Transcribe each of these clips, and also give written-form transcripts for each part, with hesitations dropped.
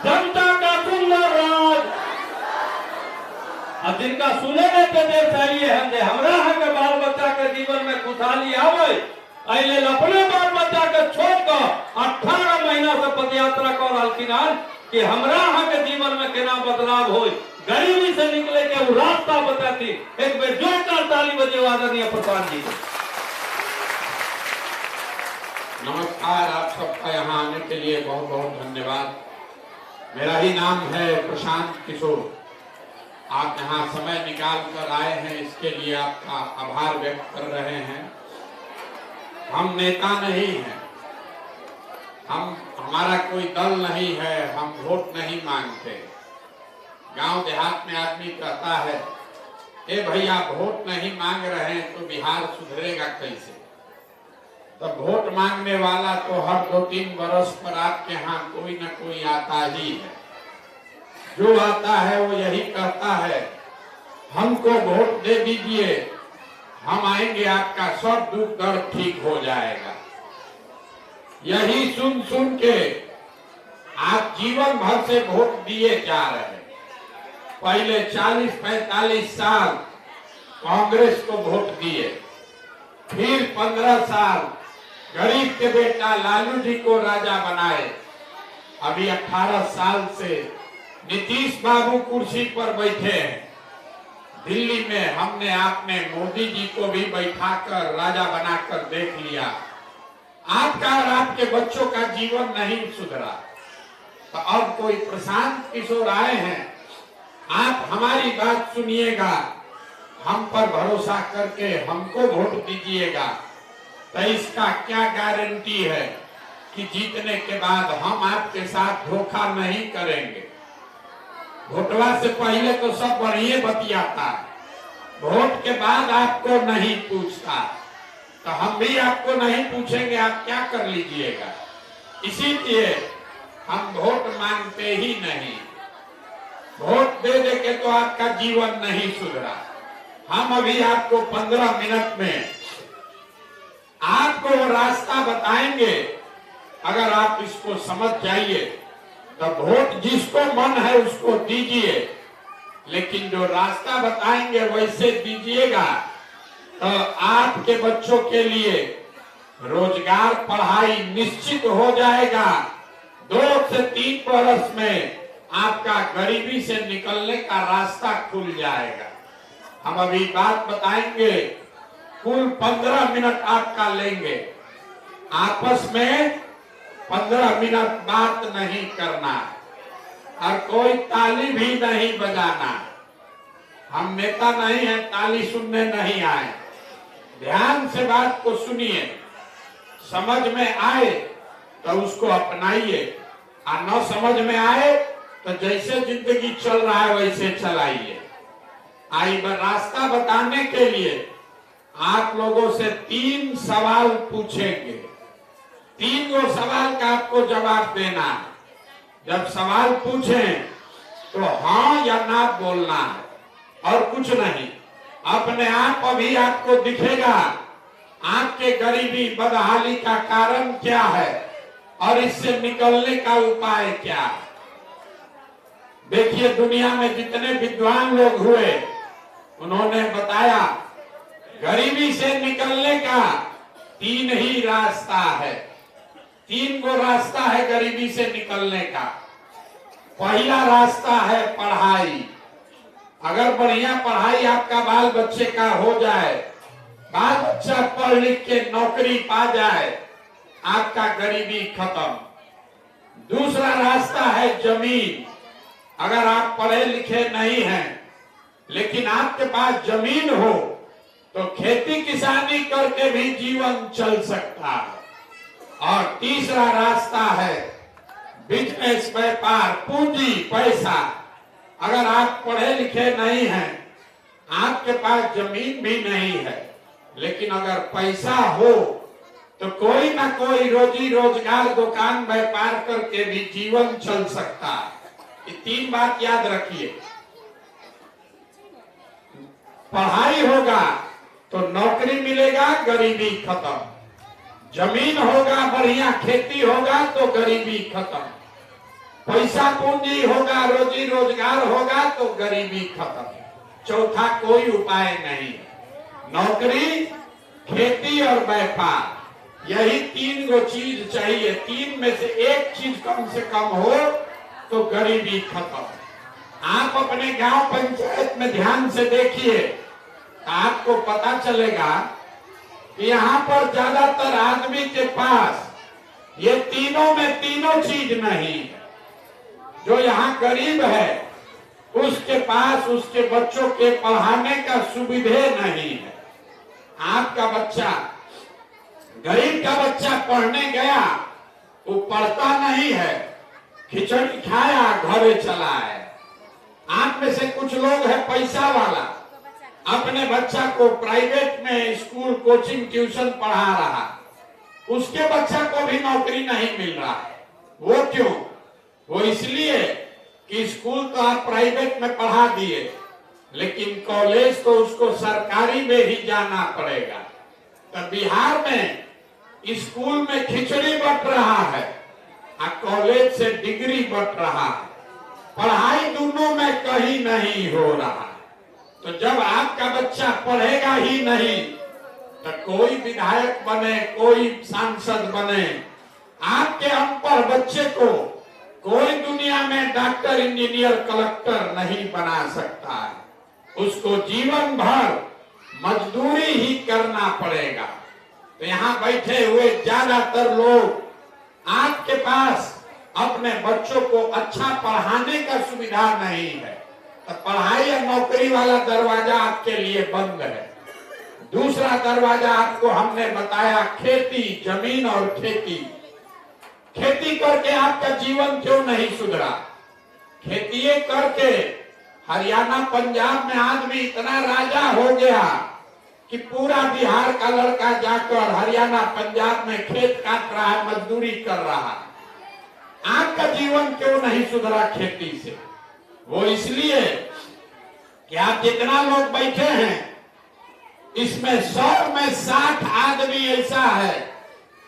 जनता का सुंदर राज। और जिनका सुने लेते देर चाहिए हमरा के बाल बच्चा के जीवन में खुशहाली आवे, अले अपने बाल बच्चा के छोड़ कर 18 महीना से पदयात्रा कर रहलखिन कि हमरा के जीवन में केना बदलाव हो, गरीबी से निकले के वो रास्ता बताती। एक बेर जोरदार ताली बजे आदरणीय प्रधान जी। नमस्कार, आप सबका यहाँ आने के लिए बहुत बहुत धन्यवाद। मेरा ही नाम है प्रशांत किशोर। आप यहाँ समय निकाल कर आए हैं, इसके लिए आपका आभार व्यक्त कर रहे हैं। हम नेता नहीं हैं, हमारा कोई दल नहीं है, हम वोट नहीं मांगते। गांव देहात में आदमी कहता है ए भैया वोट नहीं मांग रहे हैं तो बिहार सुधरेगा कैसे? तो वोट मांगने वाला तो हर 2-3 बरस पर आपके यहाँ कोई न कोई आता ही है। जो आता है वो यही कहता है हमको वोट दे दीजिए, हम आएंगे, आपका सब दुख दर्द ठीक हो जाएगा। यही सुन सुन के आप जीवन भर से वोट दिए जा रहे हैं। पहले 40-45 साल कांग्रेस को वोट दिए, फिर 15 साल गरीब के बेटा लालू जी को राजा बनाए। अभी 18 साल से नीतीश बाबू कुर्सी पर बैठे हैं। दिल्ली में हमने आपने मोदी जी को भी बैठाकर राजा बनाकर देख लिया। आपका और आपके बच्चों का जीवन नहीं सुधरा, तो अब कोई प्रशांत किशोर आए हैं। आप हमारी बात सुनिएगा, हम पर भरोसा करके हमको वोट दीजिएगा, तो इसका क्या गारंटी है कि जीतने के बाद हम आपके साथ धोखा नहीं करेंगे। वोटवा से पहले तो सब बढ़िया बतियाता है, वोट के बाद आपको नहीं पूछता, तो हम भी आपको नहीं पूछेंगे आप क्या कर लीजिएगा। इसीलिए हम वोट मांगते ही नहीं। वोट दे दे के तो आपका जीवन नहीं सुधरा। हम अभी आपको 15 मिनट में आपको वो रास्ता बताएंगे। अगर आप इसको समझ जाइए तो वोट जिसको मन है उसको दीजिए, लेकिन जो रास्ता बताएंगे वैसे दीजिएगा तो आपके बच्चों के लिए रोजगार पढ़ाई निश्चित हो जाएगा। 2 से 3 बरस में आपका गरीबी से निकलने का रास्ता खुल जाएगा। हम अभी बात बताएंगे, कुल 15 मिनट आपका लेंगे। आपस में 15 मिनट बात नहीं करना और कोई ताली भी नहीं बजाना। हम नेता नहीं है, ताली सुनने नहीं आए। ध्यान से बात को सुनिए, समझ में आए तो उसको अपनाइए, और न समझ में आए तो जैसे जिंदगी चल रहा है वैसे चलाइए। आई रास्ता बताने के लिए आप लोगों से 3 सवाल पूछेंगे। 3 गो सवाल का आपको जवाब देना है। जब सवाल पूछें तो हाँ या ना बोलना है और कुछ नहीं। अपने आप अभी आपको दिखेगा आपके गरीबी बदहाली का कारण क्या है और इससे निकलने का उपाय क्या है। देखिए, दुनिया में जितने विद्वान लोग हुए उन्होंने बताया गरीबी से निकलने का 3 ही रास्ता है। 3 गो रास्ता है गरीबी से निकलने का। पहला रास्ता है पढ़ाई। अगर बढ़िया पढ़ाई आपका बाल बच्चे का हो जाए, बाल बच्चा पढ़ लिख के नौकरी पा जाए, आपका गरीबी खत्म। दूसरा रास्ता है जमीन। अगर आप पढ़े लिखे नहीं हैं लेकिन आपके पास जमीन हो तो खेती किसानी करके भी जीवन चल सकता है। और तीसरा रास्ता है बिजनेस, व्यापार, पूंजी, पैसा। अगर आप पढ़े लिखे नहीं हैं, आपके पास जमीन भी नहीं है, लेकिन अगर पैसा हो तो कोई ना कोई रोजी रोजगार, दुकान, व्यापार करके भी जीवन चल सकता है। ये 3 बात याद रखिए। पढ़ाई होगा तो नौकरी मिलेगा, गरीबी खत्म। जमीन होगा, बढ़िया खेती होगा तो गरीबी खत्म। पैसा पूंजी होगा, रोजी रोजगार होगा तो गरीबी खत्म। चौथा कोई उपाय नहीं। नौकरी, खेती और व्यापार, यही तीन गो चीज चाहिए। तीन में से एक चीज कम से कम हो तो गरीबी खत्म। आप अपने गांव पंचायत में ध्यान से देखिए, आपको पता चलेगा कि यहाँ पर ज्यादातर आदमी के पास ये तीनों में तीनों चीज नहीं है। जो यहाँ गरीब है उसके पास उसके बच्चों के पढ़ाने का सुविधा नहीं है। आपका बच्चा, गरीब का बच्चा पढ़ने गया, वो पढ़ता नहीं है, खिचड़ी खाया घरे चला है। आप में से कुछ लोग है पैसा वाला, अपने बच्चा को प्राइवेट में स्कूल, कोचिंग, ट्यूशन पढ़ा रहा, उसके बच्चा को भी नौकरी नहीं मिल रहा। वो क्यों? वो इसलिए कि स्कूल तो आप प्राइवेट में पढ़ा दिए, लेकिन कॉलेज तो उसको सरकारी में ही जाना पड़ेगा। तो बिहार में स्कूल में खिचड़ी बंट रहा है और कॉलेज से डिग्री बंट रहा है। पढ़ाई दोनों में कहीं नहीं हो रहा। तो जब आपका बच्चा पढ़ेगा ही नहीं तो कोई विधायक बने, कोई सांसद बने, आपके अनपढ़ बच्चे को कोई दुनिया में डॉक्टर, इंजीनियर, कलेक्टर नहीं बना सकता है। उसको जीवन भर मजदूरी ही करना पड़ेगा। तो यहाँ बैठे हुए ज्यादातर लोग, आपके पास अपने बच्चों को अच्छा पढ़ाने का सुविधा नहीं है, तो पढ़ाई या नौकरी वाला दरवाजा आपके लिए बंद है। दूसरा दरवाजा आपको हमने बताया, खेती, जमीन और खेती। खेती करके आपका जीवन क्यों नहीं सुधरा? खेती करके हरियाणा, पंजाब में आदमी इतना राजा हो गया कि पूरा बिहार का लड़का जाकर हरियाणा, पंजाब में खेत काट रहा है, मजदूरी कर रहा है। आपका जीवन क्यों नहीं सुधरा खेती से? वो इसलिए कि आप जितना लोग बैठे हैं इसमें 100 में 60 आदमी ऐसा है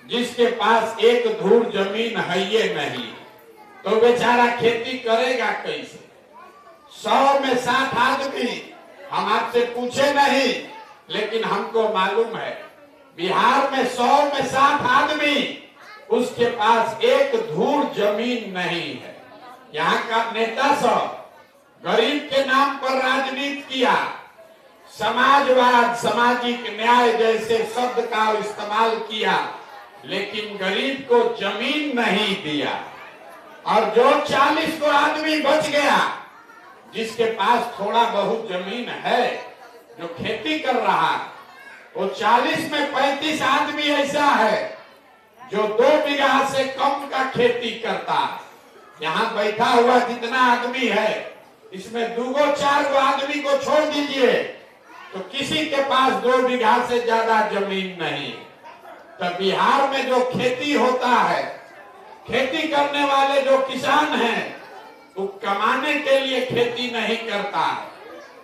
जिसके पास एक धूर जमीन है ये नहीं, तो बेचारा खेती करेगा कैसे? 100 में 60 आदमी, हम आपसे पूछे नहीं, लेकिन हमको मालूम है बिहार में 100 में 60 आदमी उसके पास एक धूर जमीन नहीं है। यहाँ का नेता सब गरीब के नाम पर राजनीति किया, समाजवाद, सामाजिक न्याय जैसे शब्द का इस्तेमाल किया, लेकिन गरीब को जमीन नहीं दिया। और जो 40 को आदमी बच गया जिसके पास थोड़ा बहुत जमीन है, जो खेती कर रहा है, वो 40 में 35 आदमी ऐसा है जो 2 बीघा से कम का खेती करता है। यहाँ बैठा हुआ जितना आदमी है इसमें 2-4 आदमी को छोड़ दीजिए तो किसी के पास 2 बीघा से ज्यादा जमीन नहीं। तो बिहार में जो खेती होता है, खेती करने वाले जो किसान हैं, वो कमाने के लिए खेती नहीं करता,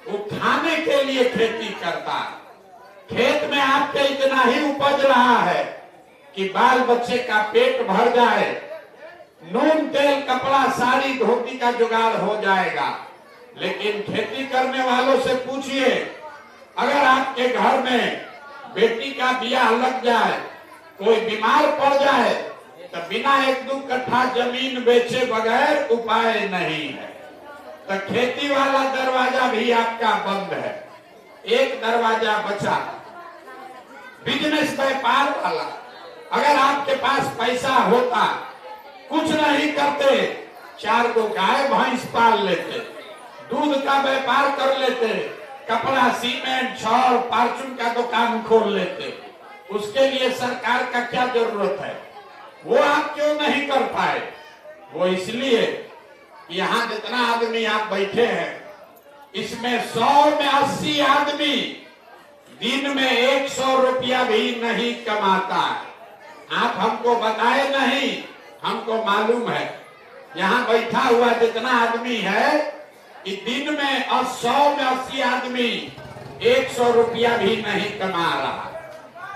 वो खाने के लिए खेती करता है। खेत में आपके इतना ही उपज रहा है कि बाल बच्चे का पेट भर जाए, नून, तेल, कपड़ा, साड़ी, धोती का जुगाड़ हो जाएगा। लेकिन खेती करने वालों से पूछिए, अगर आपके घर में बेटी का ब्याह लग जाए, कोई बीमार पड़ जाए, तो बिना 1-2 कट्ठा जमीन बेचे बगैर उपाय नहीं है। तो खेती वाला दरवाजा भी आपका बंद है। एक दरवाजा बचा, बिजनेस, व्यापार वाला। अगर आपके पास पैसा होता, कुछ नहीं करते, 4 गो गाय भैंस पाल लेते, दूध का व्यापार कर लेते, कपड़ा, सीमेंट, छड़, फार्चून का दुकान खोल लेते। उसके लिए सरकार का क्या जरूरत है? वो आप क्यों नहीं कर पाए? वो इसलिए यहाँ जितना आदमी आप बैठे हैं इसमें 100 में 80 आदमी दिन में 100 रुपया भी नहीं कमाता। आप हमको बताए नहीं, हमको मालूम है। यहाँ बैठा हुआ जितना आदमी है कि दिन में 100 में 80 आदमी 100 रुपया भी नहीं कमा रहा।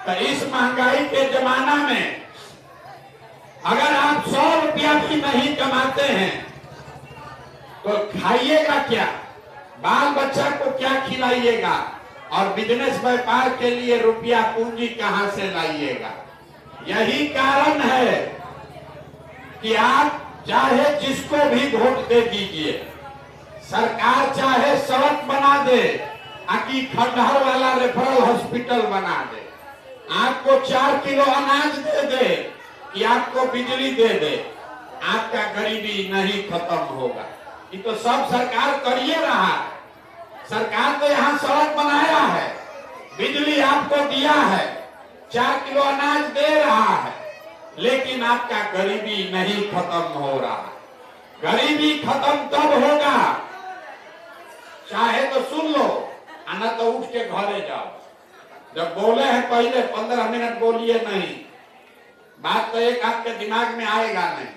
तो इस महंगाई के जमाना में अगर आप 100 रुपया भी नहीं कमाते खाते हैं तो खाइएगा क्या, बाल बच्चा को क्या खिलाइएगा, और बिजनेस व्यापार के लिए रुपया पूंजी कहां से लाइएगा। यही कारण है कि आप चाहे जिसको भी वोट दे दीजिए, सरकार चाहे सड़क बना दे, आकि खंडहर वाला रेफरल हॉस्पिटल बना दे, आपको 4 किलो अनाज दे दे, कि आपको बिजली दे दे, आपका गरीबी नहीं खत्म होगा। ये तो सब सरकार करिए रहा है। सरकार तो यहाँ सड़क बनाया है, बिजली आपको दिया है, 4 किलो अनाज दे रहा है, लेकिन आपका गरीबी नहीं खत्म हो रहा। गरीबी खत्म तब होगा, चाहे तो सुन लो, आना तो उठ के घरे जाओ। जब बोले हैं पहले 15 मिनट बोलिए नहीं, बात तो एक आपके दिमाग में आएगा नहीं,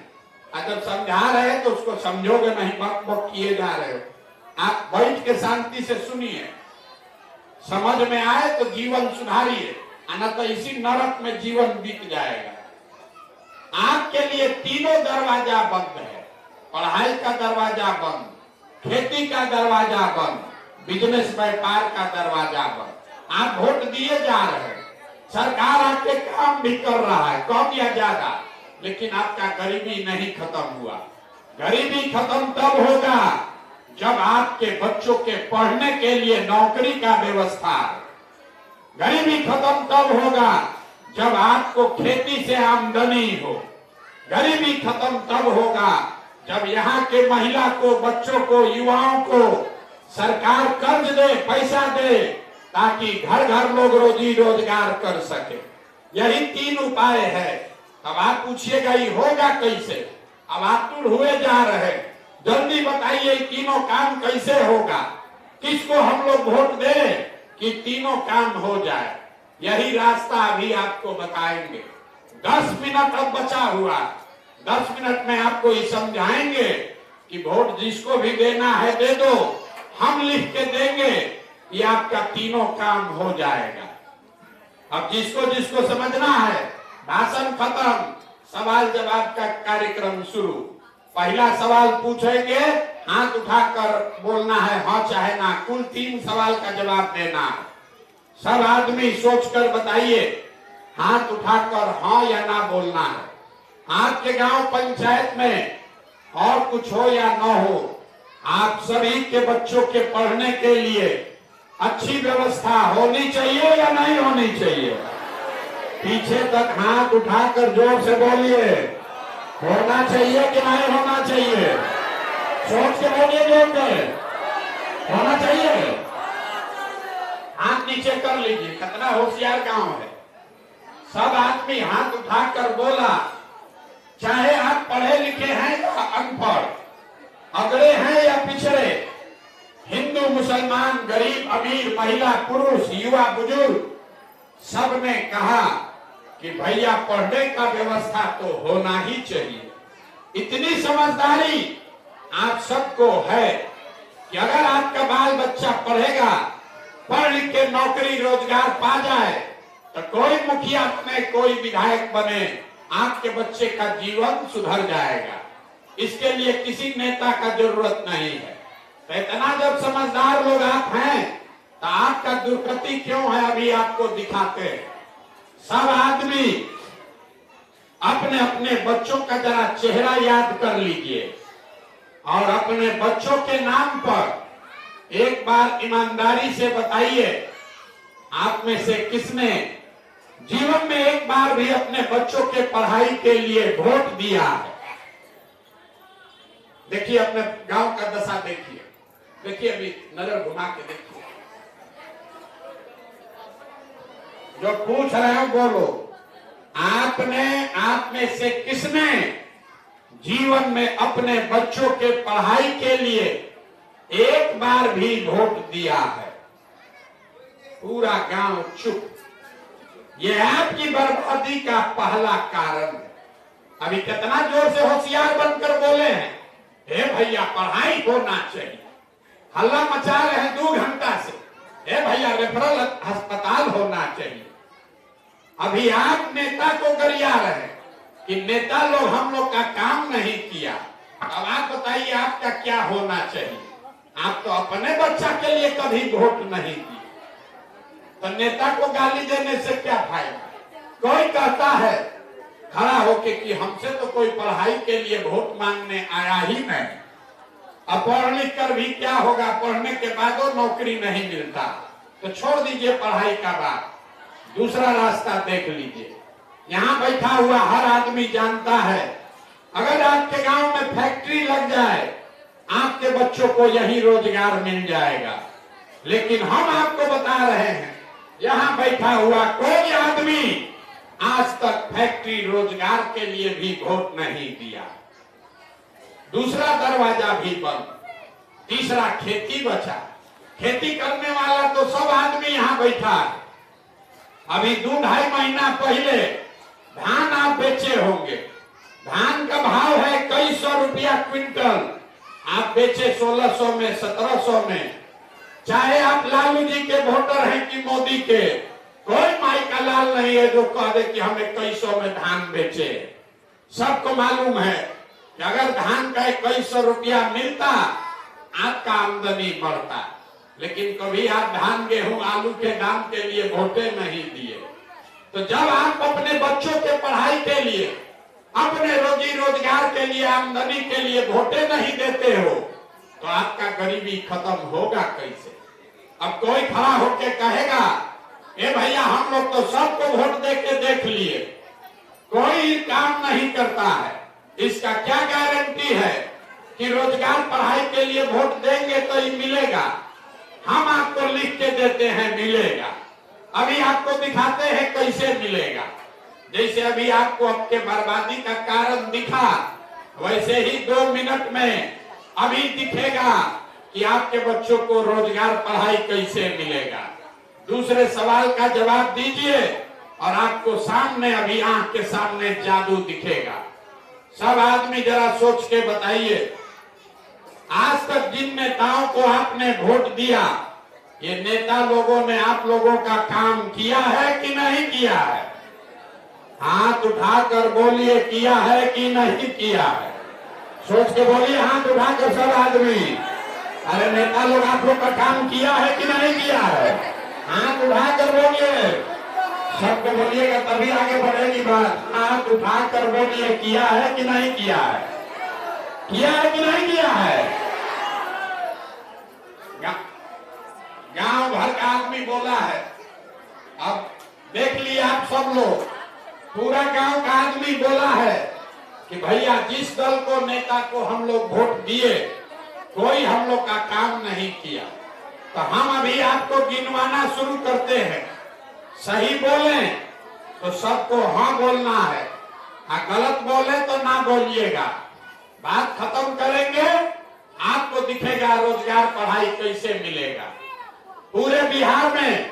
और जब समझा रहे हैं तो उसको समझोगे नहीं, बक बक किए जा रहे हो। आप बैठ के शांति से सुनिए, समझ में आए तो जीवन सुधारिए, आना तो इसी नरक में जीवन बीत जाएगा। आपके लिए तीनों दरवाजा बंद है, पढ़ाई का दरवाजा बंद, खेती का दरवाजा बंद, बिजनेस व्यापार का दरवाजा बंद। आप वोट दिए जा रहे हैं, सरकार आपके काम भी कर रहा है, कम या ज्यादा, लेकिन आपका गरीबी नहीं खत्म हुआ। गरीबी खत्म तब होगा जब आपके बच्चों के पढ़ने के लिए नौकरी का व्यवस्था। गरीबी खत्म तब होगा जब आपको खेती से आमदनी हो। गरीबी खत्म तब होगा जब यहाँ के महिला को, बच्चों को, युवाओं को सरकार कर्ज दे, पैसा दे, ताकि घर घर लोग रोजी रोजगार कर सके। यही 3 उपाय है। अब आप पूछिएगा ये होगा कैसे? अब आतुर हुए जा रहे, जल्दी बताइए तीनों काम कैसे होगा, किसको हम लोग वोट दें कि तीनों काम हो जाए। यही रास्ता अभी आपको बताएंगे। 10 मिनट अब बचा हुआ, 10 मिनट में आपको ये समझाएंगे कि वोट जिसको भी देना है दे दो, हम लिख के देंगे, ये आपका तीनों काम हो जाएगा। अब जिसको जिसको समझना है, भाषण खत्म, सवाल जवाब का कार्यक्रम शुरू। पहला सवाल पूछेंगे, हाथ उठाकर बोलना है हाँ चाहे ना, कुल 3 सवाल का जवाब देना है। सब आदमी सोचकर बताइए, हाथ उठाकर हाँ या ना बोलना है। आपके गांव पंचायत में और कुछ हो या ना हो, आप सभी के बच्चों के पढ़ने के लिए अच्छी व्यवस्था होनी चाहिए या नहीं होनी चाहिए? पीछे तक हाथ उठाकर जोर से बोलिए, होना चाहिए कि नहीं होना चाहिए? सोच के बोलिए जोर से, होना चाहिए। हाथ नीचे कर लीजिए, कितना होशियार गांव है। सब आदमी हाथ उठाकर बोला, चाहे आप पढ़े लिखे हैं या अनपढ़, अगड़े हैं या पिछड़े, हिंदू मुसलमान, गरीब अमीर, महिला पुरुष, युवा बुजुर्ग, सब ने कहा कि भैया पढ़ने का व्यवस्था तो होना ही चाहिए। इतनी समझदारी आप सबको है कि अगर आपका बाल बच्चा पढ़ेगा, पढ़ लिख के नौकरी रोजगार पा जाए, तो कोई मुखिया बने, कोई विधायक बने, आपके बच्चे का जीवन सुधर जाएगा। इसके लिए किसी नेता का जरूरत नहीं है। तो इतना जब समझदार लोग आप हैं, तो आपका दुर्गति क्यों है अभी आपको दिखाते हैं। सब आदमी अपने अपने बच्चों का जरा चेहरा याद कर लीजिए और अपने बच्चों के नाम पर एक बार ईमानदारी से बताइए, आप में से किसने जीवन में एक बार भी अपने बच्चों के पढ़ाई के लिए वोट दिया है? देखिए अपने गांव का दशा देखिए, देखिए अभी नजर घुमा के देखिए, जो पूछ रहे हो बोलो, आपने, आप में से किसने जीवन में अपने बच्चों के पढ़ाई के लिए एक बार भी वोट दिया है? पूरा गांव चुप। ये आपकी बर्बादी का पहला कारण है। अभी कितना जोर से होशियार बनकर बोले हैं, हे भैया पढ़ाई होना चाहिए, हल्ला मचा रहे हैं 2 घंटा से, हे भैया रेफरल अस्पताल होना चाहिए। अभी आप नेता को गरिया रहे कि नेता लोग हम लोग का काम नहीं किया, अब आप बताइए आपका क्या होना चाहिए? आप तो अपने बच्चा के लिए कभी वोट नहीं दिए, तो नेता को गाली देने से क्या फायदा? कोई कहता है खड़ा होके कि हमसे तो कोई पढ़ाई के लिए वोट मांगने आया ही नहीं, अब पढ़ लिख कर भी क्या होगा, पढ़ने के बाद वो नौकरी नहीं मिलता, तो छोड़ दीजिए पढ़ाई का बात, दूसरा रास्ता देख लीजिए। यहाँ बैठा हुआ हर आदमी जानता है, अगर आपके गांव में फैक्ट्री लग जाए, आपके बच्चों को यही रोजगार मिल जाएगा। लेकिन हम आपको बता रहे हैं, यहाँ बैठा हुआ कोई आदमी आज तक फैक्ट्री रोजगार के लिए भी वोट नहीं दिया। दूसरा दरवाजा भी बंद, तीसरा खेती बचा। खेती करने वाला तो सब आदमी यहाँ बैठा है। अभी 2-2.5 महीना पहले धान आप बेचे होंगे, धान का भाव है कई सौ रुपया क्विंटल, आप बेचे 1600 में, 1700 में। चाहे आप लालू जी के वोटर हैं कि मोदी के, कोई माई का लाल नहीं है जो कह दे कि हम 2100 में धान बेचे। सबको मालूम है कि अगर धान का 2100 रुपया मिलता, आपका आमदनी बढ़ता। लेकिन कभी आप धान, गेहूं, आलू के दाम के लिए वोटे नहीं दिए। तो जब आप अपने बच्चों के पढ़ाई के लिए, अपने रोजी रोजगार के लिए, आमदनी के लिए वोटे नहीं देते हो, तो आपका गरीबी खत्म होगा कैसे? अब कोई खड़ा होके कहेगा, ए भैया हम लोग तो सबको वोट दे के देख लिए, कोई काम नहीं करता है, इसका क्या गारंटी है कि रोजगार पढ़ाई के लिए वोट देंगे तो ही मिलेगा? हम आपको लिख के देते हैं मिलेगा। अभी आपको दिखाते हैं कैसे मिलेगा। जैसे अभी आपको आपके बर्बादी का कारण दिखा, वैसे ही 2 मिनट में अभी दिखेगा कि आपके बच्चों को रोजगार पढ़ाई कैसे मिलेगा। दूसरे सवाल का जवाब दीजिए और आपको सामने, अभी आंख के सामने जादू दिखेगा। सब आदमी जरा सोच के बताइए, आज तक जिन नेताओं को आपने वोट दिया, ये नेता लोगों ने आप लोगों का काम किया है कि नहीं किया है? हाथ उठाकर बोलिए, किया है कि नहीं किया है? सोच के बोलिए, हाथ उठाकर सब आदमी। अरे नेता लोग आप लोग का काम किया है कि नहीं किया है? हाथ उठाकर बोलिए, सबको बोलिएगा तभी आगे बढ़ेगी बात। हाथ उठाकर बोलिए, किया है कि नहीं किया है? किया है कि नहीं किया है? गांव भर का आदमी बोला है। अब देख लिए आप सब लोग, पूरा गांव का आदमी बोला है कि भैया जिस दल को, नेता को हम लोग वोट दिए, कोई हम लोग का काम नहीं किया। तो हम अभी आपको गिनवाना शुरू करते हैं। सही बोले तो सबको हाँ बोलना है, गलत बोले तो ना बोलिएगा। बात खत्म करेंगे, आपको दिखेगा रोजगार पढ़ाई कैसे मिलेगा। पूरे बिहार में,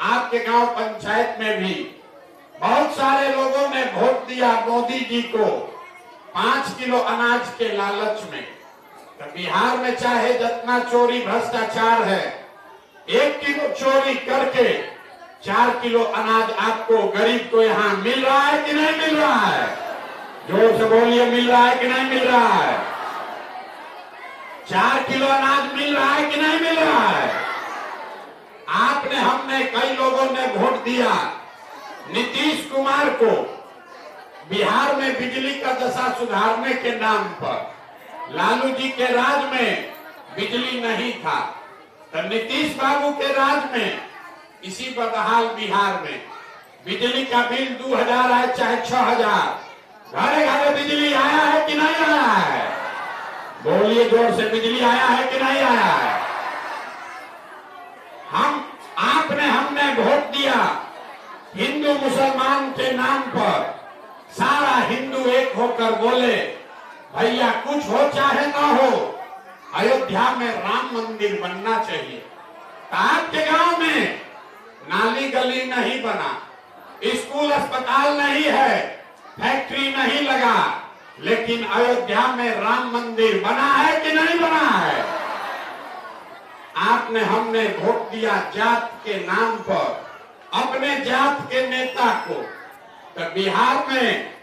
आपके गांव पंचायत में भी बहुत सारे लोगों ने वोट दिया मोदी जी को 5 किलो अनाज के लालच में। तो बिहार में चाहे जितना चोरी भ्रष्टाचार है, 1 किलो चोरी करके 4 किलो अनाज आपको, गरीब को यहाँ मिल रहा है कि नहीं मिल रहा है? जोर से बोलिए, मिल रहा है कि नहीं मिल रहा है? 4 किलो अनाज मिल रहा है कि नहीं मिल रहा है? आपने, हमने, कई लोगों ने वोट दिया नीतीश कुमार को बिहार में बिजली का दशा सुधारने के नाम पर। लालू जी के राज में बिजली नहीं था, तो नीतीश बाबू के राज में इसी बदहाल बिहार में बिजली का बिल 2000 आए चाहे 6000, घरे घरे बिजली आया है कि नहीं आया है? बोलिए जोर से, बिजली आया है कि नहीं आया है? हमने वोट दिया हिंदू मुसलमान के नाम पर। सारा हिंदू एक होकर बोले, भैया कुछ हो चाहे ना हो, अयोध्या में राम मंदिर बनना चाहिए। तो आपके गांव में नाली गली नहीं बना, स्कूल अस्पताल नहीं है, फैक्ट्री नहीं लगा, लेकिन अयोध्या में राम मंदिर बना है कि नहीं बना है? आपने, हमने वोट दिया जात के नाम पर, अपने जात के नेता को। तो बिहार में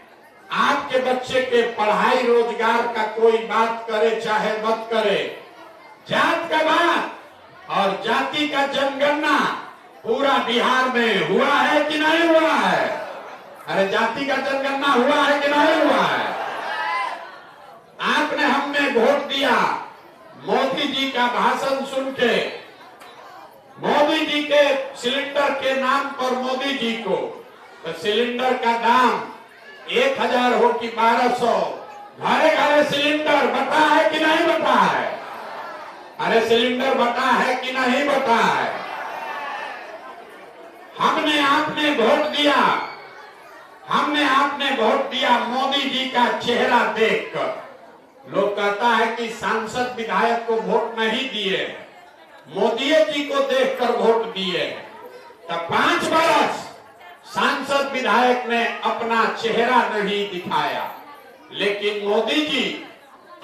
आपके बच्चे के पढ़ाई रोजगार का कोई बात करे चाहे मत करे, जात का बात और जाति का जनगणना पूरा बिहार में हुआ है कि नहीं हुआ है? अरे जाति का जनगणना हुआ है कि नहीं हुआ है? आपने हमने वोट दिया मोदी जी का भाषण सुन के, मोदी जी के सिलेंडर के नाम पर मोदी जी को, तो सिलेंडर का दाम 1000 हो कि 1200, घरे घरे सिलेंडर बता है कि नहीं बता है? अरे सिलेंडर बता है कि नहीं बता है? हमने आपने वोट दिया, हमने आपने वोट दिया मोदी जी का चेहरा देखकर। लोग कहता है कि सांसद विधायक को वोट नहीं दिए, मोदी जी को देखकर वोट दिए। तब 5 वर्ष सांसद विधायक ने अपना चेहरा नहीं दिखाया, लेकिन मोदी जी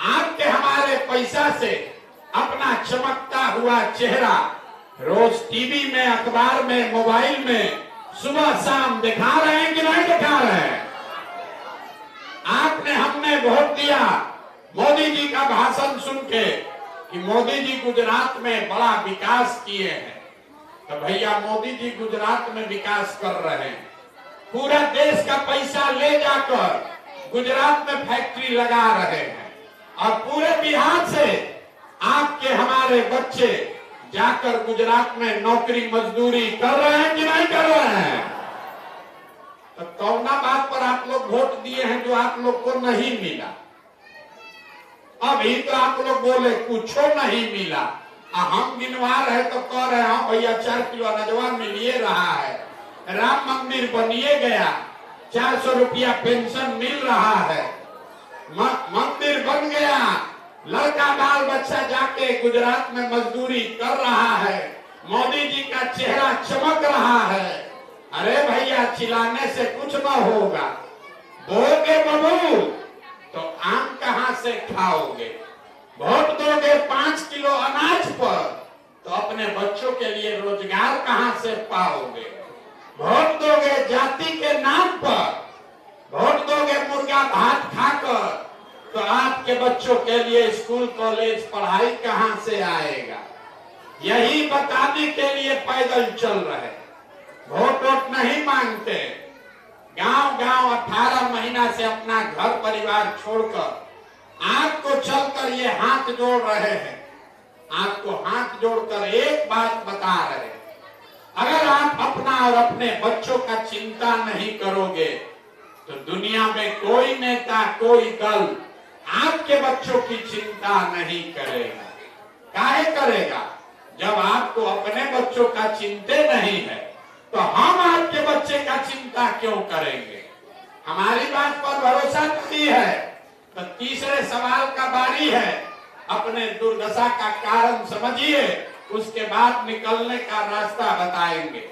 आपके हमारे पैसा से अपना चमकता हुआ चेहरा रोज टीवी में, अखबार में, मोबाइल में सुबह शाम दिखा रहे हैं कि नहीं दिखा रहे हैं? आपने हमने वोट दिया मोदी जी का भाषण सुन के कि मोदी जी गुजरात में बड़ा विकास किए हैं। तो भैया मोदी जी गुजरात में विकास कर रहे हैं, पूरा देश का पैसा ले जाकर गुजरात में फैक्ट्री लगा रहे हैं और पूरे बिहार से आपके हमारे बच्चे जाकर गुजरात में नौकरी मजदूरी कर रहे हैं कि नहीं कर रहे हैं? तो कौना बात पर आप लोग वोट दिए हैं जो आप लोग को नहीं मिला? अभी तो आप लोग बोले कुछो नहीं मिला, हम गिनवा रहे तो कह रहे हैं भैया 4 किलो अनाजवा मिलिए रहा है, राम मंदिर बनिए गया, 400 रुपया पेंशन मिल रहा है, मंदिर बन गया, लड़का बाल बच्चा जाके गुजरात में मजदूरी कर रहा है, मोदी जी का चेहरा चमक रहा है। अरे भैया चिल्लाने से कुछ न होगा, बोगे बबूल तो आम कहां से खाओगे? वोट दोगे 5 किलो अनाज पर तो अपने बच्चों के लिए रोजगार कहां से पाओगे? वोट दोगे जाति के नाम पर, वोट दोगे मुर्गा भात खाकर तो आपके बच्चों के लिए स्कूल कॉलेज पढ़ाई कहां से आएगा? यही बताने के लिए पैदल चल रहे, वोट वोट नहीं मांगते। गांव गांव 18 महीना से अपना घर परिवार छोड़कर आपको चलकर ये हाथ जोड़ रहे हैं, आपको हाथ जोड़कर एक बात बता रहे हैं, अगर आप अपना और अपने बच्चों का चिंता नहीं करोगे तो दुनिया में कोई नेता, कोई दल आपके बच्चों की चिंता नहीं करेगा। काहे करेगा? जब आपको अपने बच्चों का चिंता नहीं है तो हम आपके बच्चे का चिंता क्यों करेंगे? हमारी बात पर भरोसा नहीं है तो तीसरे सवाल का बारी है। अपने दुर्दशा का कारण समझिए, उसके बाद निकलने का रास्ता बताएंगे।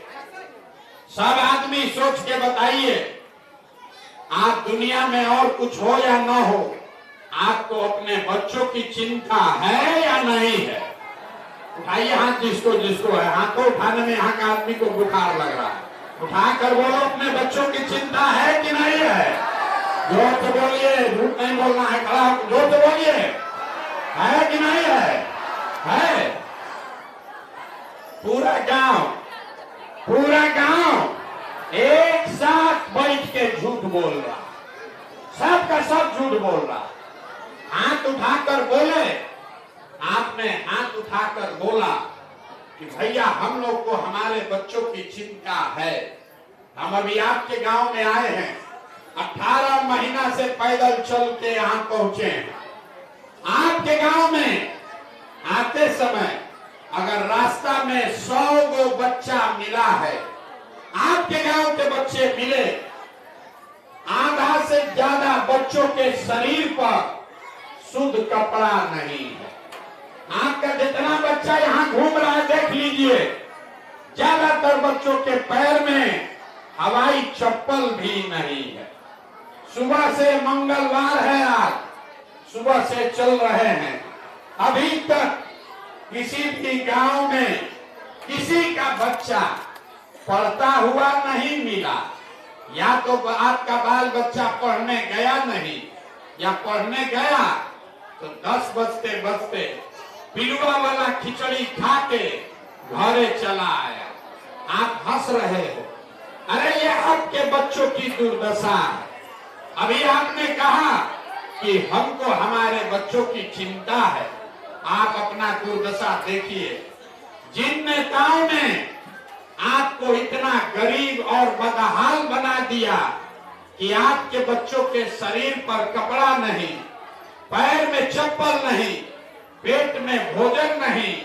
सब आदमी सोच के बताइए, आप दुनिया में और कुछ हो या न हो, आपको अपने बच्चों की चिंता है या नहीं है? उठाइए हाथ जिसको जिसको है। हाथों उठाने में यहाँ का आदमी को बुखार लग रहा है, उठा कर बोलो अपने बच्चों की चिंता है कि नहीं है? जोर से बोलिए, झूठ नहीं बोलना है, खड़ा जोर से बोलिए, है कि नहीं है? है। पूरा गांव एक साथ बैठ के झूठ बोल रहा, सबका सब झूठ बोल रहा। हाथ उठाकर बोले, आपने हाथ उठाकर बोला कि भैया हम लोग को हमारे बच्चों की चिंता है। हम अभी आपके गांव में आए हैं, 18 महीना से पैदल चल के यहाँ पहुंचे हैं। आपके गांव में आते समय अगर रास्ता में 100 गो बच्चा मिला है, आपके गांव के बच्चे मिले, आधा से ज्यादा बच्चों के शरीर पर शुद्ध कपड़ा नहीं है। आपका जितना बच्चा यहाँ घूम रहा है देख लीजिए, ज्यादातर बच्चों के पैर में हवाई चप्पल भी नहीं है। सुबह से मंगलवार है, आज सुबह से चल रहे हैं, अभी तक किसी भी गांव में किसी का बच्चा पढ़ता हुआ नहीं मिला। या तो आपका बाल बच्चा पढ़ने गया नहीं, या पढ़ने गया तो 10 बजते बजते पिलुआ वाला खिचड़ी खा के घरे चला आया। आप हंस रहे हो, अरे ये आपके बच्चों की दुर्दशा है। अभी आपने कहा कि हमको हमारे बच्चों की चिंता है। आप अपना दुर्दशा देखिए। जिन नेताओं ने आपको इतना गरीब और बदहाल बना दिया कि आपके बच्चों के शरीर पर कपड़ा नहीं, पैर में चप्पल नहीं, पेट में भोजन नहीं,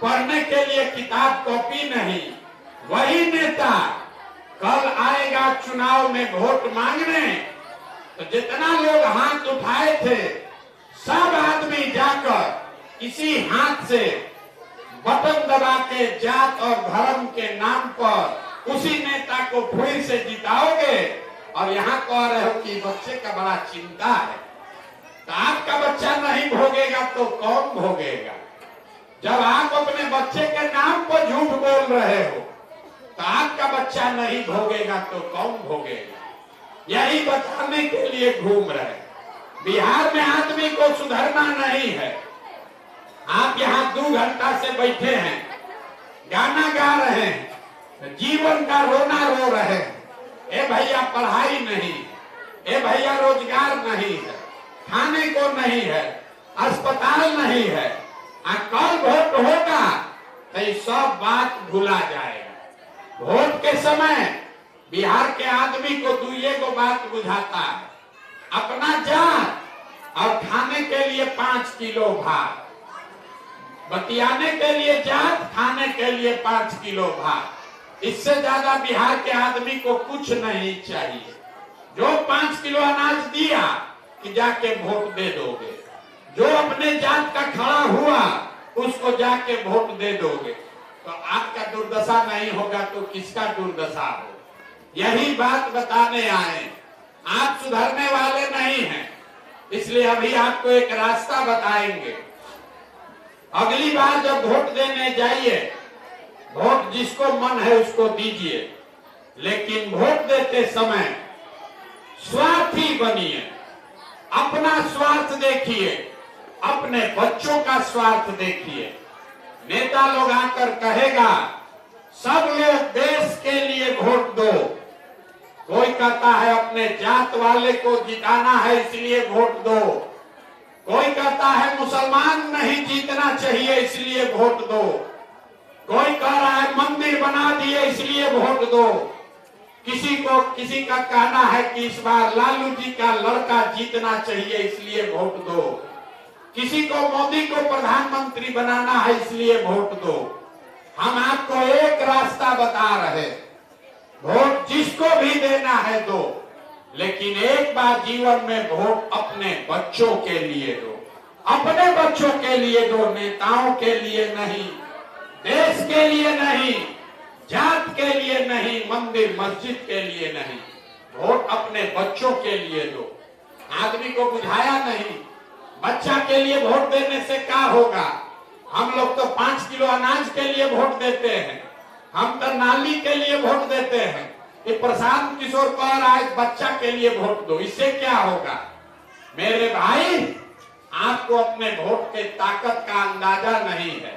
पढ़ने के लिए किताब कॉपी नहीं, वही नेता कल आएगा चुनाव में वोट मांगने तो जितना लोग हाथ उठाए थे सब आदमी जाकर इसी हाथ से बटन दबा के जात और धर्म के नाम पर उसी नेता को फिर से जिताओगे और यहाँ कह रहे हो कि बच्चे का बड़ा चिंता है। तो आपका बच्चा नहीं भोगेगा तो कौन भोगेगा? जब आप अपने बच्चे के नाम पर झूठ बोल रहे हो तो आपका बच्चा नहीं भोगेगा तो कौन भोगेगा? यही बताने के लिए घूम रहे। बिहार में आदमी को सुधरना नहीं है। आप यहाँ 2 घंटा से बैठे हैं, गाना गा रहे हैं, जीवन का रोना रो रहे हैं। ए भैया पढ़ाई नहीं, ए भैया रोजगार नहीं है, खाने को नहीं है, अस्पताल नहीं है। कल वोट होगा तो ये सब बात भुला जाएगा। वोट के समय बिहार के आदमी को 2 बात बुझाता है, अपना जात और खाने के लिए 5 किलो भात, बतियाने के लिए जात, खाने के लिए 5 किलो भात। इससे ज्यादा बिहार के आदमी को कुछ नहीं चाहिए। जो 5 किलो अनाज दिया कि जाके वोट दे दोगे, जो अपने जात का खड़ा हुआ उसको जाके वोट दे दोगे, तो आपका दुर्दशा नहीं होगा तो किसका दुर्दशा हो? यही बात बताने आए। आप सुधरने वाले नहीं हैं, इसलिए अभी आपको एक रास्ता बताएंगे। अगली बार जब वोट देने जाइए, वोट जिसको मन है उसको दीजिए, लेकिन वोट देते समय स्वार्थी बनिए। अपना स्वार्थ देखिए, अपने बच्चों का स्वार्थ देखिए। नेता लोग आकर कहेगा सब लोग देश के लिए वोट दो, कोई कहता है अपने जात वाले को जिताना है इसलिए वोट दो, कोई कहता है मुसलमान नहीं जीतना चाहिए इसलिए वोट दो, कोई कह रहा है मंदिर बना दिए इसलिए वोट दो, किसी का कहना है कि इस बार लालू जी का लड़का जीतना चाहिए इसलिए वोट दो, किसी को मोदी को प्रधानमंत्री बनाना है इसलिए वोट दो। हम आपको एक रास्ता बता रहे, वोट जिसको भी देना है दो, लेकिन एक बार जीवन में वोट अपने बच्चों के लिए दो। अपने बच्चों के लिए दो, नेताओं के लिए नहीं, देश के लिए नहीं, जात के लिए नहीं, मंदिर मस्जिद के लिए नहीं। वोट अपने बच्चों के लिए दो। आदमी को बुझाया नहीं, बच्चा के लिए वोट देने से क्या होगा? हम लोग तो 5 किलो अनाज के लिए वोट देते हैं, हम तो नाली के लिए वोट देते हैं। ये प्रशांत किशोर कह रहा है बच्चा के लिए वोट दो, इससे क्या होगा? मेरे भाई, आपको अपने वोट के ताकत का अंदाजा नहीं है।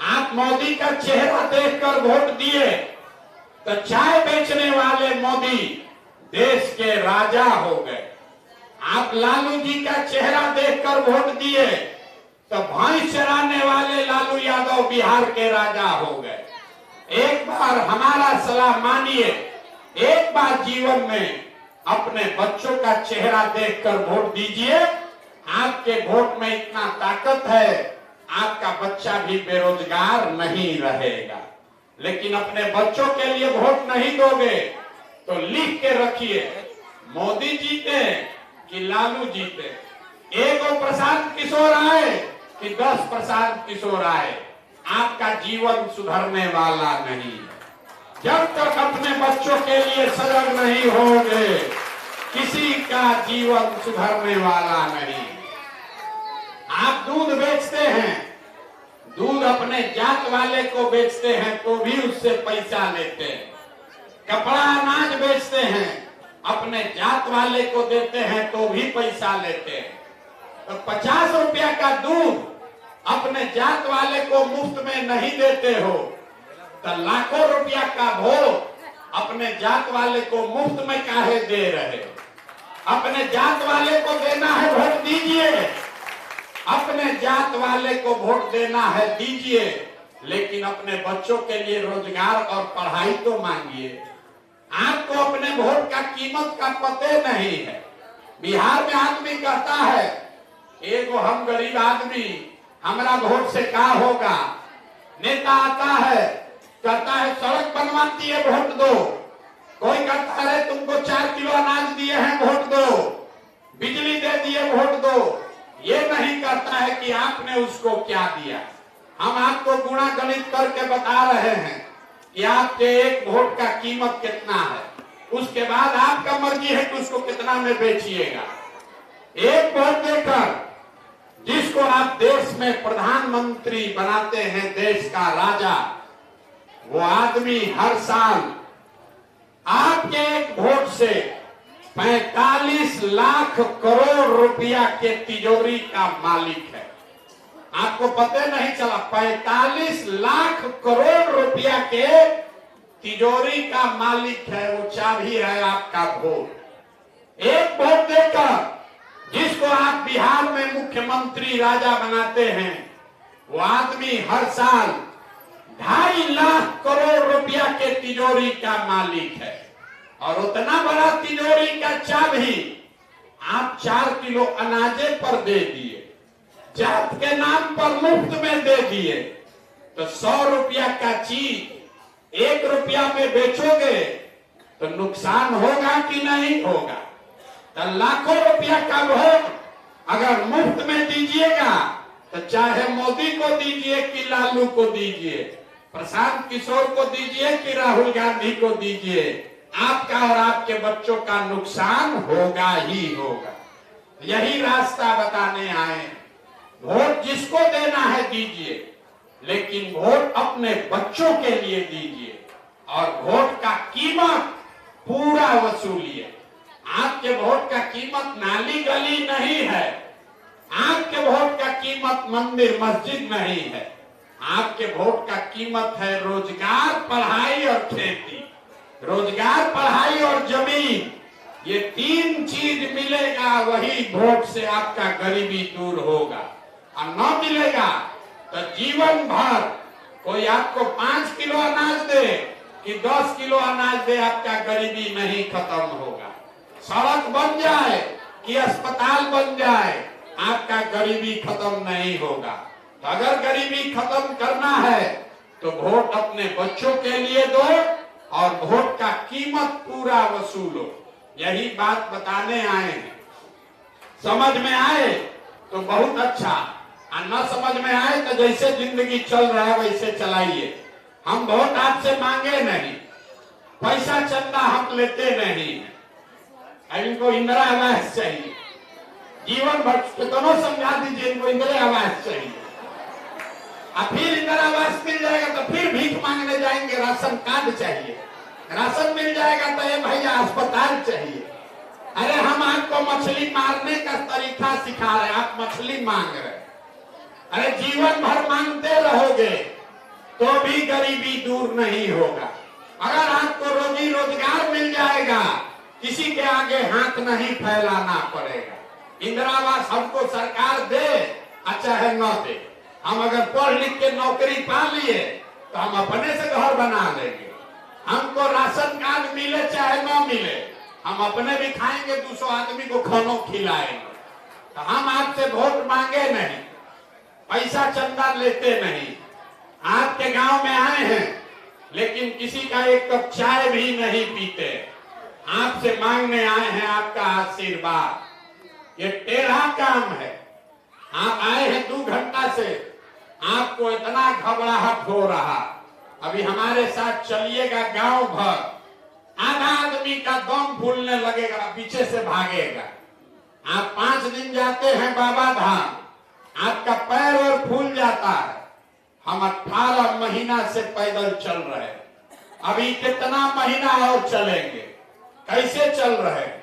आप मोदी का चेहरा देखकर वोट दिए तो चाय बेचने वाले मोदी देश के राजा हो गए। आप लालू जी का चेहरा देखकर वोट दिए तो भैंस चराने वाले लालू यादव बिहार के राजा हो गए। एक बार हमारा सलाह मानिए, एक बार जीवन में अपने बच्चों का चेहरा देखकर वोट दीजिए। आपके वोट में इतना ताकत है, आपका बच्चा भी बेरोजगार नहीं रहेगा। लेकिन अपने बच्चों के लिए वोट नहीं दोगे तो लिख के रखिए, मोदी जीते कि लालू जीते, एगो प्रशांत किशोर आए कि 10 प्रशांत किशोर आए, आपका जीवन सुधरने वाला नहीं। जब तक अपने बच्चों के लिए सजग नहीं होंगे, किसी का जीवन सुधरने वाला नहीं। आप दूध बेचते हैं, दूध अपने जात वाले को बेचते हैं तो भी उससे पैसा लेते हैं। कपड़ा अनाज बेचते हैं, अपने जात वाले को देते हैं तो भी पैसा लेते हैं। तो 50 रुपया का दूध अपने जात वाले को मुफ्त में नहीं देते हो, तो लाखों रुपया का भोग अपने जात वाले को मुफ्त में काहे दे रहे? अपने जात वाले को देना है, वोट दीजिए। अपने जात वाले को वोट देना है, दीजिए, लेकिन अपने बच्चों के लिए रोजगार और पढ़ाई तो मांगिए। आपको अपने वोट का कीमत का पते नहीं है। बिहार में आदमी कहता है, एगो हम गरीब आदमी, हमारा वोट से क्या होगा? नेता आता है, कहता है सड़क बनवाती है, वोट दो। कोई कहता है तुमको 4 किलो अनाज दिए हैं, वोट दो। बिजली दे दिए, वोट दो। ये नहीं कहता है कि आपने उसको क्या दिया। हम आपको गुणा गणित करके बता रहे हैं कि आपके एक वोट का कीमत कितना है, उसके बाद आपका मर्जी है कि उसको कितना में बेचिएगा। एक वोट देकर जिसको आप देश में प्रधानमंत्री बनाते हैं, देश का राजा, वो आदमी हर साल आपके एक वोट से 45 लाख करोड़ रुपया के तिजोरी का मालिक है। आपको पता नहीं चला, 45 लाख करोड़ रुपया के तिजोरी का मालिक है। वो चाबी है आपका वोट। एक वोट देकर जिसको आप बिहार में मुख्यमंत्री राजा बनाते हैं, वो आदमी हर साल 2.5 लाख करोड़ रुपया के तिजोरी का मालिक है। और उतना बड़ा तिजोरी का चाबी आप 4 किलो अनाजे पर दे दिए, जात के नाम पर मुफ्त में दे दिए, तो 100 रुपया का चीज 1 रुपया में बेचोगे तो नुकसान होगा कि नहीं होगा? तो लाखों रुपया का भोग अगर मुफ्त में दीजिएगा, तो चाहे मोदी को दीजिए कि लालू को दीजिए, प्रशांत किशोर को दीजिए कि राहुल गांधी को दीजिए, आपका और आपके बच्चों का नुकसान होगा ही होगा। यही रास्ता बताने आए। वोट जिसको देना है दीजिए, लेकिन वोट अपने बच्चों के लिए दीजिए और वोट का कीमत पूरा वसूलिए। आपके वोट का कीमत नाली गली नहीं है, आपके वोट का कीमत मंदिर मस्जिद नहीं है, आपके वोट का कीमत है रोजगार, पढ़ाई और खेती। रोजगार, पढ़ाई और जमीन, ये 3 चीज मिलेगा, वही वोट से आपका गरीबी दूर होगा। और न मिलेगा तो जीवन भर कोई आपको 5 किलो अनाज दे कि 10 किलो अनाज दे, आपका गरीबी नहीं खत्म होगा। सड़क बन जाए कि अस्पताल बन जाए, आपका गरीबी खत्म नहीं होगा। तो अगर गरीबी खत्म करना है तो वोट अपने बच्चों के लिए दो और वोट का कीमत पूरा वसूलो। यही बात बताने आए हैं। समझ में आए तो बहुत अच्छा, और न समझ में आए तो जैसे जिंदगी चल रहा है वैसे चलाइए। हम वोट आपसे मांगे नहीं, पैसा चंदा हम लेते नहीं। इनको इंदिरा आवास चाहिए, जीवन भर कितनों समझा दीजिए इनको इंदिरा आवास चाहिए। फिर इंदिरा आवास मिल जाएगा तो फिर भीख मांगने जाएंगे, राशन कार्ड चाहिए। राशन मिल जाएगा तो ये भैया अस्पताल चाहिए। अरे हम आपको मछली मारने का तरीका सिखा रहे हैं, आप मछली मांग रहे। अरे जीवन भर मांगते रहोगे तो भी गरीबी दूर नहीं होगा। अगर आपको रोजी रोजगार मिल जाएगा, किसी के आगे हाथ नहीं फैलाना पड़ेगा। इंदिरा आवास हमको सरकार दे अच्छा है, न दे, हम अगर पढ़ लिख के नौकरी पा लिए तो हम अपने से घर बना लेंगे। हमको राशन कार्ड मिले चाहे न मिले, हम अपने भी खाएंगे, 200 आदमी को खाना खिलाएंगे। तो हम आपसे वोट मांगे नहीं, पैसा चंदा लेते नहीं। आपके गांव में आए हैं लेकिन किसी का एक कप चाय भी नहीं पीते। आपसे मांगने आए हैं आपका आशीर्वाद। ये टेढ़ा काम है। आप आए हैं 2 घंटा से, आपको इतना घबराहट हो रहा। अभी हमारे साथ चलिएगा गांव भर, आधा आदमी का दम फूलने लगेगा, पीछे से भागेगा। आप 5 दिन जाते हैं बाबा धाम, आपका पैर और फूल जाता है। हम 18 महीना से पैदल चल रहे हैं। अभी कितना महीना और चलेंगे? कैसे चल रहे हैं?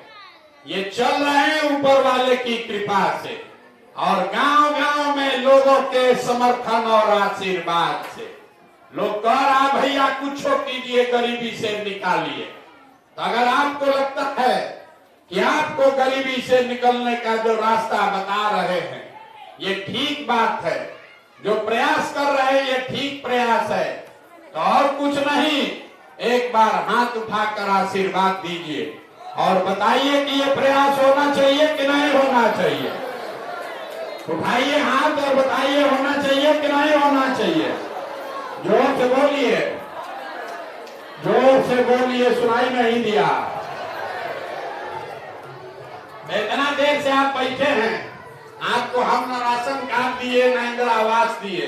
ये चल रहे हैं ऊपर वाले की कृपा से और गांव गांव में लोगों के समर्थन और आशीर्वाद से। लोग कह रहा भैया कुछ कीजिए, गरीबी से निकालिए। तो अगर आपको लगता है कि आपको गरीबी से निकलने का जो रास्ता बता रहे हैं ये ठीक बात है, जो प्रयास कर रहे हैं ये ठीक प्रयास है, तो और कुछ नहीं, एक बार हाथ उठाकर आशीर्वाद दीजिए और बताइए कि ये प्रयास होना चाहिए कि नहीं होना चाहिए। उठाइए हाथ और बताइए होना चाहिए कि नहीं होना चाहिए। जोर से बोलिए, जोर से बोलिए, सुनाई नहीं दिया। इतना देर से आप बैठे हैं, आपको हम न राशन कार्ड दिए न इंदिरा आवास दिए,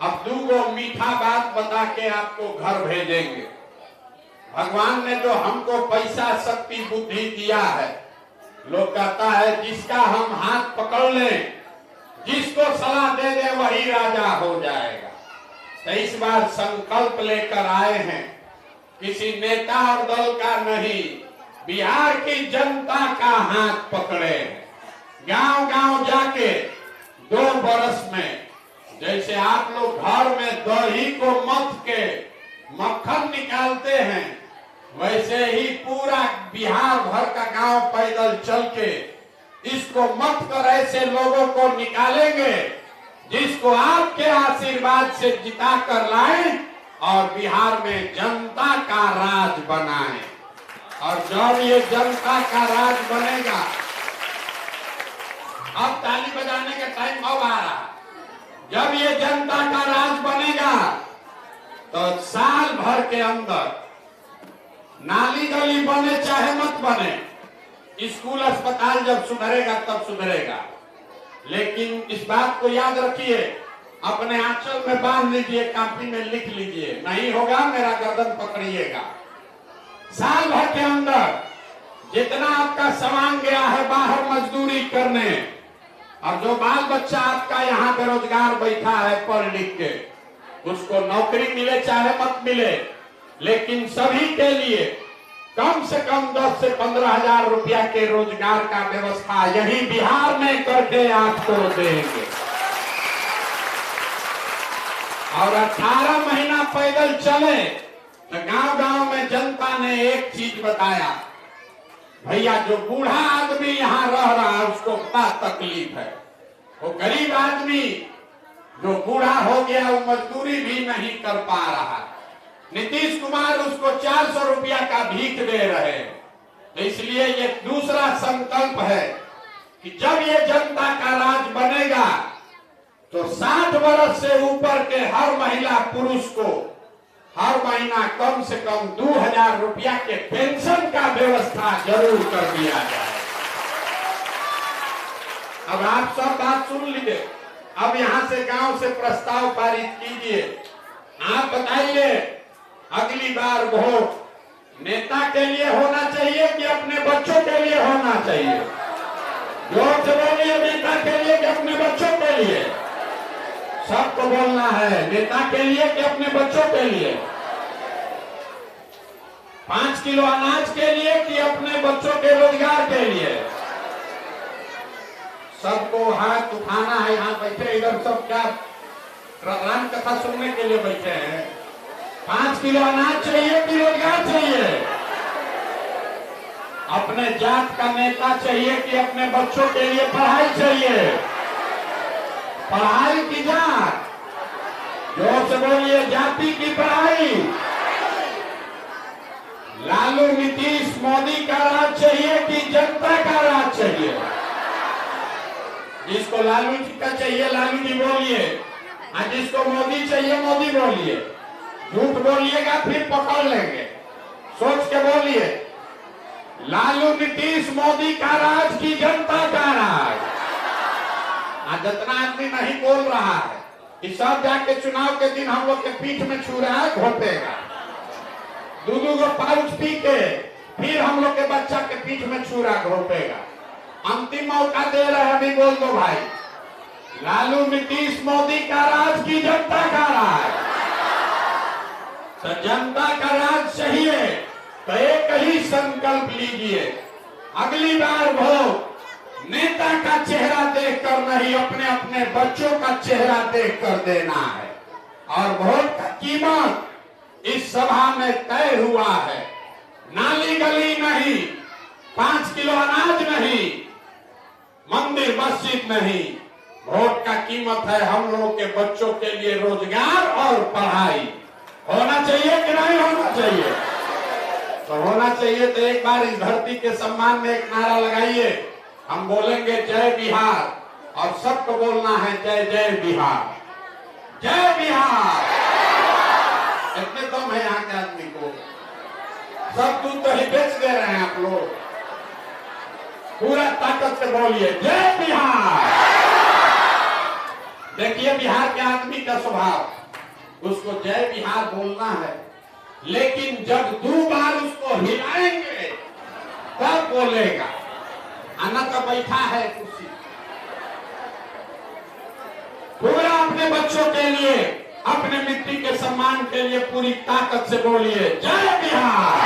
अब 2 मीठा बात बता के आपको घर भेजेंगे। भगवान ने जो हमको पैसा शक्ति बुद्धि दिया है, लोग कहता है जिसका हम हाथ पकड़ लें, जिसको सलाह दे दे वही राजा हो जाएगा। तो इस बार संकल्प लेकर आए हैं, किसी नेता और दल का नहीं, बिहार की जनता का हाथ पकड़े हैं। गांव गांव जाके 2 बरस में जैसे आप लोग घर में दही को मथ के मक्खन निकालते हैं, वैसे ही पूरा बिहार भर का गांव पैदल चल के इसको मत कर ऐसे लोगों को निकालेंगे जिसको आपके आशीर्वाद से जिता कर लाएं और बिहार में जनता का राज बनाएं। और जब ये जनता का राज बनेगा, अब ताली बजाने का टाइम अब आ रहा, जब ये जनता का राज बनेगा तो साल भर के अंदर नाली गली बने चाहे मत बने, स्कूल अस्पताल जब सुधरेगा तब सुधरेगा। लेकिन इस बात को याद रखिए, अपने आंचल में बांध लीजिए, कॉपी में लिख लीजिए, नहीं होगा मेरा गर्दन पकड़िएगा। साल भर के अंदर जितना आपका सामान गया है बाहर मजदूरी करने, और जो बाल बच्चा आपका यहाँ बेरोजगार बैठा है पढ़ लिख के, उसको नौकरी मिले चाहे मत मिले, लेकिन सभी के लिए कम से कम 10 से 15 हजार रुपया के रोजगार का व्यवस्था यही बिहार में करके आपको देंगे। और 18 महीना पैदल चले तो गांव गांव में जनता ने एक चीज बताया, भैया जो बूढ़ा आदमी यहाँ रह रहा है उसको क्या तकलीफ है, वो गरीब आदमी जो बूढ़ा हो गया वो मजदूरी भी नहीं कर पा रहा। नीतीश कुमार उसको 400 रुपया का भीख दे रहे हैं। तो इसलिए ये दूसरा संकल्प है कि जब ये जनता का राज बनेगा तो 60 वर्ष से ऊपर के हर महिला पुरुष को हर महीना कम से कम 2000 रुपया के पेंशन का व्यवस्था जरूर कर दिया जाए। अब आप सब बात सुन लीजिए, अब यहाँ से गांव से प्रस्ताव पारित कीजिए। आप बताइए अगली बार वोट नेता के लिए होना चाहिए कि अपने बच्चों के लिए होना चाहिए? जोर से बोलिए, नेता के लिए कि अपने बच्चों के लिए? सबको बोलना है, नेता के लिए कि अपने बच्चों के लिए? 5 किलो अनाज के लिए कि अपने बच्चों के रोजगार के लिए? सबको हाथ उठाना है। यहाँ बैठे इधर सब क्या राम कथा सुनने के लिए बैठे हैं? 5 किलो अनाज चाहिए कि रोजगार चाहिए? अपने जात का नेता चाहिए कि अपने बच्चों के लिए पढ़ाई चाहिए? पढ़ाई की जात? जोर से बोलिए, जाति की पढ़ाई? लालू नीतीश मोदी का राज चाहिए कि जनता का राज चाहिए? जिसको लालू जी का चाहिए लालू जी बोलिए, और जिसको मोदी चाहिए मोदी बोलिए। झूठ बोलिएगा फिर पकड़ लेंगे, सोच के बोलिए। लालू नीतीश मोदी का राज की जनता का राज? जितना आदमी नहीं बोल रहा है कि सब जाके चुनाव के दिन हम लोग के पीठ में छू रहा है, घोटेगा। 2-2 गो पाउच पी के फिर हम लोग के बच्चा के पीठ में छू रहा घोटेगा। अंतिम मौका दे रहे हैं, अभी बोल दो भाई, लालू नीतीश मोदी का राज की जनता का राज? तो जनता का राज चाहिए तो एक ही संकल्प लीजिए, अगली बार वोट नेता का चेहरा देखकर नहीं, अपने अपने बच्चों का चेहरा देखकर देना है। और वोट का कीमत इस सभा में तय हुआ है, नाली गली नहीं, 5 किलो अनाज नहीं, मंदिर मस्जिद नहीं, वोट का कीमत है हम लोगों के बच्चों के लिए रोजगार और पढ़ाई। होना चाहिए कि नहीं होना चाहिए? तो होना चाहिए। तो एक बार इस धरती के सम्मान में एक नारा लगाइए, हम बोलेंगे जय बिहार और सबको बोलना है जय जय बिहार, जय बिहार। इतने दम है यहाँ के आदमी को, सब दूध तो ही बेच दे रहे हैं आप लोग। पूरा ताकत से बोलिए जय बिहार। देखिए बिहार के आदमी का स्वभाव, उसको जय बिहार बोलना है, लेकिन जब 2 बार उसको हिलाएंगे तब बोलेगा। आना तो बैठा है कुर्सी, पूरा अपने बच्चों के लिए, अपने मिट्टी के सम्मान के लिए पूरी ताकत से बोलिए जय बिहार।